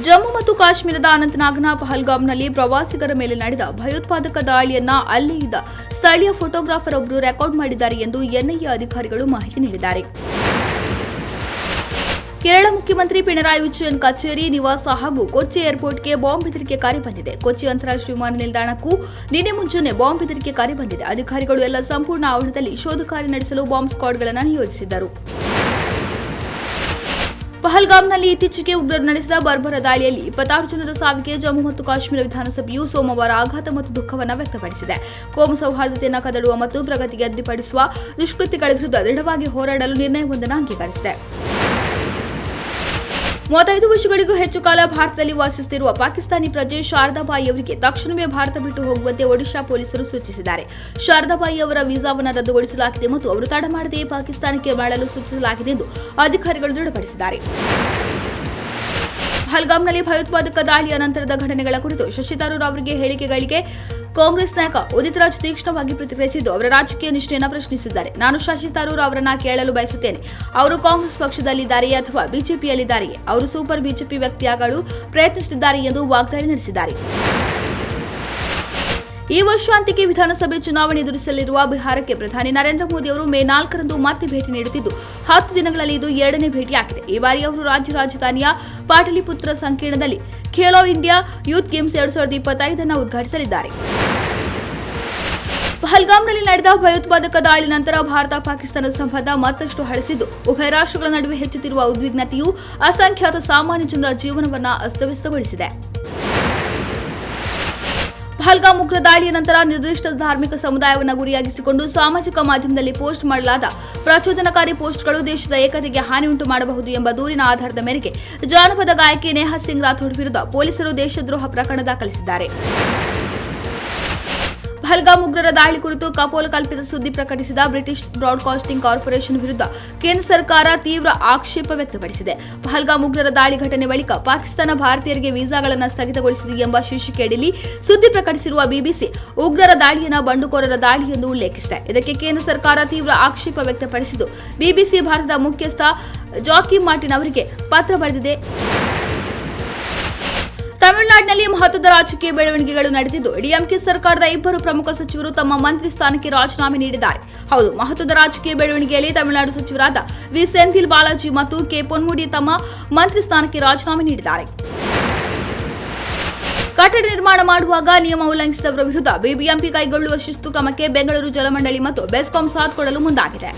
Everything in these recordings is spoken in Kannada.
ಜಮ್ಮು ಮತ್ತು ಕಾಶ್ಮೀರದ ಅನಂತನಾಗ್ನ ಪಹಲ್ಗಾಮ್ನಲ್ಲಿ ಪ್ರವಾಸಿಗರ ಮೇಲೆ ನಡೆದ ಭಯೋತ್ಪಾದಕ ದಾಳಿಯನ್ನ ಅಲ್ಲೇ ಇದ್ದ ಸ್ಥಳೀಯ ಫೋಟೋಗ್ರಾಫರ್ ಒಬ್ಬರು ರೆಕಾರ್ಡ್ ಮಾಡಿದ್ದಾರೆ ಎಂದು ಎನ್ಐಎ ಅಧಿಕಾರಿಗಳು ಮಾಹಿತಿ ನೀಡಿದ್ದಾರೆ. ಕೇರಳ ಮುಖ್ಯಮಂತ್ರಿ ಪಿಣರಾಯಿ ವಿಜಯನ್ ಕಚೇರಿ, ನಿವಾಸ ಹಾಗೂ ಕೊಚ್ಚಿ ಏರ್ಪೋರ್ಟ್ಗೆ ಬಾಂಬ್ ಬೆದರಿಕೆ ಕರೆ ಬಂದಿದೆ. ಕೊಚ್ಚಿ ಅಂತಾರಾಷ್ಟ್ರೀಯ ವಿಮಾನ ನಿಲ್ದಾಣಕ್ಕೂ ನಿನ್ನೆ ಮುಂಜಾನೆ ಬಾಂಬ್ ಬೆದರಿಕೆ ಕರೆ ಬಂದಿದೆ. ಅಧಿಕಾರಿಗಳು ಎಲ್ಲ ಸಂಪೂರ್ಣ ಆವರಣದಲ್ಲಿ ಶೋಧ ಕಾರ್ಯ ನಡೆಸಲು ಬಾಂಬ್ ಸ್ಕ್ವಾಡ್ಗಳನ್ನು ನಿಯೋಜಿಸಿದ್ದರು. ಪಹಲ್ಗಾಮ್ನಲ್ಲಿ ಇತ್ತೀಚೆಗೆ ಉಗ್ರರು ನಡೆಸಿದ ಬರ್ಬರ ದಾಳಿಯಲ್ಲಿ 26 ಜನರ ಸಾವಿಗೆ ಜಮ್ಮು ಮತ್ತು ಕಾಶ್ಮೀರ ವಿಧಾನಸಭೆಯು ಸೋಮವಾರ ಆಘಾತ ಮತ್ತು ದುಃಖವನ್ನು ವ್ಯಕ್ತಪಡಿಸಿದೆ. ಕೋಮು ಸೌಹಾರ್ದತೆಯನ್ನು ಕದಡುವ ಮತ್ತು ಪ್ರಗತಿಗೆ ಅಡ್ಡಿಪಡಿಸುವ ದುಷ್ಕೃತ್ಯಗಳ ವಿರುದ್ಧ ದೃಢವಾಗಿ ಹೋರಾಡಲು ನಿರ್ಣಯವೊಂದನ್ನು ಅಂಗೀಕರಿಸಿದೆ. 35 ವರ್ಷಗಳಿಗೂ ಹೆಚ್ಚು ಕಾಲ ಭಾರತದಲ್ಲಿ ವಾಸಿಸುತ್ತಿರುವ ಪಾಕಿಸ್ತಾನಿ ಪ್ರಜೆ ಶಾರದಾಬಾಯಿ ಅವರಿಗೆ ತಕ್ಷಣವೇ ಭಾರತ ಬಿಟ್ಟು ಹೋಗುವಂತೆ ಒಡಿಶಾ ಪೊಲೀಸರು ಸೂಚಿಸಿದ್ದಾರೆ. ಶಾರದಾಬಾಯಿ ಅವರ ವೀಸಾವನ್ನು ರದ್ದುಗೊಳಿಸಲಾಗಿದೆ ಮತ್ತು ಅವರು ತಡ ಮಾಡದೆ ಪಾಕಿಸ್ತಾನಕ್ಕೆ ಮರಳಲು ಸೂಚಿಸಲಾಗಿದೆ ಎಂದು ಅಧಿಕಾರಿಗಳು ದೃಢಪಡಿಸಿದ್ದಾರೆ. ಪಹಲ್ಗಾಮ್ನಲ್ಲಿ ಭಯೋತ್ಪಾದಕ ದಾಳಿಯ ನಂತರದ ಘಟನೆಗಳ ಕುರಿತು ಶಶಿ ತರೂರ್ ಅವರಿಗೆ ಹೇಳಿಕೆಗಳಿಗೆ ಕಾಂಗ್ರೆಸ್ ನಾಯಕ ಉದಿತ್ ರಾಜ್ ತೀಕ್ಷ್ಣವಾಗಿ ಪ್ರತಿಕ್ರಿಯಿಸಿದ್ದು ಅವರ ರಾಜಕೀಯ ನಿಷ್ಠೆಯನ್ನು ಪ್ರಶ್ನಿಸಿದ್ದಾರೆ. ನಾನು ಶಶಿ ತರೂರ್ ಅವರನ್ನ ಕೇಳಲು ಬಯಸುತ್ತೇನೆ. ಅವರು ಕಾಂಗ್ರೆಸ್ ಪಕ್ಷದಲ್ಲಿದ್ದಾರೆಯೇ ಅಥವಾ ಬಿಜೆಪಿಯಲ್ಲಿದ್ದಾರೆಯೇ? ಅವರು ಸೂಪರ್ ಬಿಜೆಪಿ ವ್ಯಕ್ತಿಯಾಗಲು ಪ್ರಯತ್ನಿಸುತ್ತಿದ್ದಾರೆ ಎಂದು ವಾಗ್ದಾಳಿ ನಡೆಸಿದ್ದಾರೆ. ಈ ವರ್ಷಾಂತ್ಯಕ್ಕೆ ವಿಧಾನಸಭೆ ಚುನಾವಣೆ ಎದುರಿಸಲಿರುವ ಬಿಹಾರಕ್ಕೆ ಪ್ರಧಾನಿ ನರೇಂದ್ರ ಮೋದಿ ಅವರು ಮೇ 4ರಂದು ಮತ್ತೆ ಭೇಟಿ ನೀಡುತ್ತಿದ್ದು 10 ದಿನಗಳಲ್ಲಿ ಇದು 2ನೇ ಭೇಟಿಯಾಗಿದೆ. ಈ ಬಾರಿ ಅವರು ರಾಜ್ಯ ರಾಜಧಾನಿಯ ಪಾಟಲಿಪುತ್ರ ಸಂಕೀರ್ಣದಲ್ಲಿ ಖೇಲೋ ಇಂಡಿಯಾ ಯೂತ್ ಗೇಮ್ಸ್ 2025 ಉದ್ಘಾಟಿಸಲಿದ್ದಾರೆ. ಪಹಲ್ಗಾಮ್ನಲ್ಲಿ ನಡೆದ ಭಯೋತ್ಪಾದಕ ದಾಳಿ ನಂತರ ಭಾರತ ಪಾಕಿಸ್ತಾನ ಸಂಬಂಧ ಮತ್ತಷ್ಟು ಹಳಸಿದ್ದು ಉಭಯ ರಾಷ್ಟ್ರಗಳ ನಡುವೆ ಹೆಚ್ಚುತ್ತಿರುವ ಉದ್ವಿಗ್ನತೆಯು ಅಸಂಖ್ಯಾತ ಸಾಮಾನ್ಯ ಜನರ ಜೀವನವನ್ನು ಅಸ್ತವ್ಯಸ್ತಗೊಳಿಸಿದೆ. ಪಹಲ್ಗಾಮ್ ಉಗ್ರ ದಾಳಿಯ ನಂತರ ನಿರ್ದಿಷ್ಟ ಧಾರ್ಮಿಕ ಸಮುದಾಯವನ್ನು ಗುರಿಯಾಗಿಸಿಕೊಂಡು ಸಾಮಾಜಿಕ ಮಾಧ್ಯಮದಲ್ಲಿ ಪೋಸ್ಟ್ ಮಾಡಲಾದ ಪ್ರಚೋದನಕಾರಿ ಪೋಸ್ಟ್ಗಳು ದೇಶದ ಏಕತೆಗೆ ಹಾನಿ ಉಂಟು ಮಾಡಬಹುದು ಎಂಬ ದೂರಿನ ಆಧಾರದ ಮೇರೆಗೆ ಜಾನಪದ ಗಾಯಕಿ ನೇಹಾ ಸಿಂಗ್ ರಾಥೋಡ್ ವಿರುದ್ಧ ಪೊಲೀಸರು ದೇಶದ್ರೋಹ ಪ್ರಕರಣ ದಾಖಲಿಸಿದ್ದಾರೆ. ಪಹಲ್ಗಾಮ್ ಉಗ್ರರ ದಾಳಿ ಕುರಿತು ಕಪೋಲಕಲ್ಪಿತ ಸುದ್ದಿ ಪ್ರಕಟಿಸಿದ ಬ್ರಿಟಿಷ್ ಬ್ರಾಡ್ಕಾಸ್ಟಿಂಗ್ ಕಾರ್ಪೊರೇಷನ್ ವಿರುದ್ಧ ಕೇಂದ್ರ ಸರ್ಕಾರ ತೀವ್ರ ಆಕ್ಷೇಪ ವ್ಯಕ್ತಪಡಿಸಿದೆ. ಪಹಲ್ಗಾಮ್ ಉಗ್ರರ ದಾಳಿ ಘಟನೆ ಬಳಿಕ ಪಾಕಿಸ್ತಾನ ಭಾರತೀಯರಿಗೆ ವೀಸಾಗಳನ್ನು ಸ್ಥಗಿತಗೊಳಿಸಿದೆ ಎಂಬ ಶೀರ್ಷಿಕೆಯಡಿಯಲ್ಲಿ ಸುದ್ದಿ ಪ್ರಕಟಿಸಿರುವ ಬಿಬಿಸಿ ಉಗ್ರರ ದಾಳಿಯನ್ನು ಬಂಡುಕೋರರ ದಾಳಿ ಎಂದು ಉಲ್ಲೇಖಿಸಿದೆ. ಇದಕ್ಕೆ ಕೇಂದ್ರ ಸರ್ಕಾರ ತೀವ್ರ ಆಕ್ಷೇಪ ವ್ಯಕ್ತಪಡಿಸಿದ್ದು ಬಿಬಿಸಿ ಭಾರತದ ಮುಖ್ಯಸ್ಥ ಜಾಕಿ ಮಾರ್ಟಿನ್ ಅವರಿಗೆ ಪತ್ರ ಬರೆದಿದೆ. ತಮಿಳುನಾಡಿನಲ್ಲಿ ಮಹತ್ವದ ರಾಜಕೀಯ ಬೆಳವಣಿಗೆಗಳು ನಡೆದಿದ್ದು ಡಿಎಂಕೆ ಸರ್ಕಾರದ 2 ಪ್ರಮುಖ ಸಚಿವರು ತಮ್ಮ ಮಂತ್ರಿ ಸ್ಥಾನಕ್ಕೆ ರಾಜೀನಾಮೆ ನೀಡಿದ್ದಾರೆ. ಹೌದು, ಮಹತ್ವದ ರಾಜಕೀಯ ಬೆಳವಣಿಗೆಯಲ್ಲಿ ತಮಿಳುನಾಡು ಸಚಿವರಾದ ವಿ ಸೆಂಥಿಲ್ ಬಾಲಾಜಿ ಮತ್ತು ಕೆ ಪೊನ್ಮುಡಿ ತಮ್ಮ ಮಂತ್ರಿ ಸ್ಥಾನಕ್ಕೆ ರಾಜೀನಾಮೆ ನೀಡಿದ್ದಾರೆ. ಕಟ್ಟಡ ನಿರ್ಮಾಣ ಮಾಡುವಾಗ ನಿಯಮ ಉಲ್ಲಂಘಿಸಿದವರ ವಿರುದ್ಧ ಬಿಬಿಎಂಪಿ ಕೈಗೊಳ್ಳುವ ಶಿಸ್ತು ಕ್ರಮಕ್ಕೆ ಬೆಂಗಳೂರು ಜಲಮಂಡಳಿ ಮತ್ತು ಬೆಸ್ಕಾಂ ಸಾಥ್ ಕೊಡಲು ಮುಂದಾಗಿದೆ.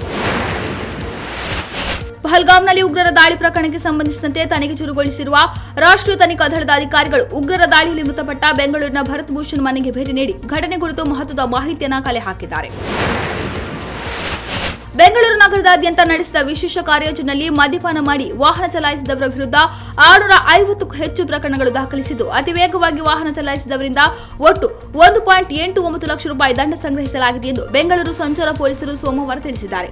ಪಹಲ್ಗಾಮ್ನಲ್ಲಿ ಉಗ್ರರ ದಾಳಿ ಪ್ರಕರಣಕ್ಕೆ ಸಂಬಂಧಿಸಿದಂತೆ ತನಿಖೆ ಚುರುಗೊಳಿಸಿರುವ ರಾಷ್ಟ್ರೀಯ ತನಿಖಾ ದಳದ ಅಧಿಕಾರಿಗಳು ಉಗ್ರರ ದಾಳಿಯಲ್ಲಿ ಮೃತಪಟ್ಟ ಬೆಂಗಳೂರಿನ ಭರತ್ ಭೂಷಣ್ ಮನೆಗೆ ಭೇಟಿ ನೀಡಿ ಘಟನೆ ಕುರಿತು ಮಹತ್ವದ ಮಾಹಿತಿಯನ್ನು ಕಲೆ ಹಾಕಿದ್ದಾರೆ. ಬೆಂಗಳೂರು ನಗರದಾದ್ಯಂತ ನಡೆಸಿದ ವಿಶೇಷ ಕಾರ್ಯಾಚರಣೆಯಲ್ಲಿ ಮದ್ಯಪಾನ ಮಾಡಿ ವಾಹನ ಚಲಾಯಿಸಿದವರ ವಿರುದ್ಧ 650ಕ್ಕೂ ಹೆಚ್ಚು ಪ್ರಕರಣಗಳು ದಾಖಲಿಸಿದ್ದು ಅತಿ ವೇಗವಾಗಿ ವಾಹನ ಚಲಾಯಿಸಿದವರಿಂದ ಒಟ್ಟು 1.89 ಲಕ್ಷ ರೂಪಾಯಿ ದಂಡ ಸಂಗ್ರಹಿಸಲಾಗಿದೆ ಎಂದು ಬೆಂಗಳೂರು ಸಂಚಾರ ಪೊಲೀಸರು ಸೋಮವಾರ ತಿಳಿಸಿದ್ದಾರೆ.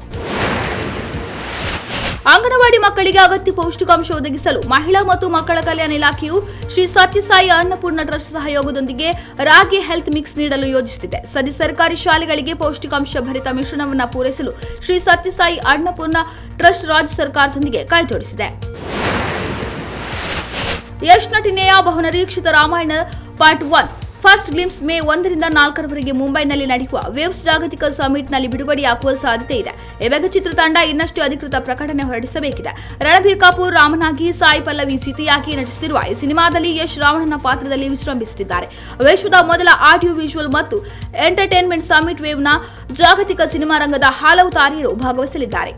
ಅಂಗನವಾಡಿ ಮಕ್ಕಳಿಗೆ ಅಗತ್ಯ ಪೌಷ್ಟಿಕಾಂಶ ಒದಗಿಸಲು ಮಹಿಳಾ ಮತ್ತು ಮಕ್ಕಳ ಕಲ್ಯಾಣ ಇಲಾಖೆಯು ಶ್ರೀ ಸತ್ಯಸಾಯಿ ಅನ್ನಪೂರ್ಣ ಟ್ರಸ್ಟ್ ಸಹಯೋಗದೊಂದಿಗೆ ರಾಗಿ ಹೆಲ್ತ್ ಮಿಕ್ಸ್ ನೀಡಲು ಯೋಜಿಸುತ್ತಿದೆ. ಸದ್ಯ ಸರ್ಕಾರಿ ಶಾಲೆಗಳಿಗೆ ಪೌಷ್ಟಿಕಾಂಶ ಭರಿತ ಮಿಶ್ರಣವನ್ನು ಪೂರೈಸಲು ಶ್ರೀ ಸತ್ಯಸಾಯಿ ಅನ್ನಪೂರ್ಣ ಟ್ರಸ್ಟ್ ರಾಜ್ಯ ಸರ್ಕಾರದೊಂದಿಗೆ ಕೈಜೋಡಿಸಿದೆ. ಯಶ್ ನಟಿನೆಯ ಬಹುನಿರೀಕ್ಷಿತ ರಾಮಾಯಣ ಪಾರ್ಟ್ 1 ಫಸ್ಟ್ ಗ್ಲಿಮ್ಸ್ ಮೇ 1ರಿಂದ 4ರವರೆಗೆ ಮುಂಬೈನಲ್ಲಿ ನಡೆಯುವ ವೇವ್ಸ್ ಜಾಗತಿಕ ಸಮಿಟ್ನಲ್ಲಿ ಬಿಡುಗಡೆಯಾಗುವ ಸಾಧ್ಯತೆ ಇದೆ. ಈ ಬಗ್ಗೆ ಚಿತ್ರತಂಡ ಇನ್ನಷ್ಟು ಅಧಿಕೃತ ಪ್ರಕಟಣೆ ಹೊರಡಿಸಬೇಕಿದೆ. ರಣಬೀರ್ ಕಪೂರ್ ರಾಮನಾಗಿ, ಸಾಯಿ ಪಲ್ಲವಿ ಸೀತೆಯಾಗಿ ನಟಿಸುತ್ತಿರುವ ಈ ಸಿನಿಮಾದಲ್ಲಿ ಯಶ್ ರಾವಣನ ಪಾತ್ರದಲ್ಲಿ ವಿಶ್ರಮಿಸುತ್ತಿದ್ದಾರೆ. ವಿಶ್ವದ ಮೊದಲ ಆಡಿಯೋ ವಿಜುವಲ್ ಮತ್ತು ಎಂಟರ್ಟೈನ್ಮೆಂಟ್ ಸಮಿಟ್ ವೇವ್ನ ಜಾಗತಿಕ ಸಿನಿಮಾ ರಂಗದ ಹಲವು ತಾರೆಯರು ಭಾಗವಹಿಸಲಿದ್ದಾರೆ.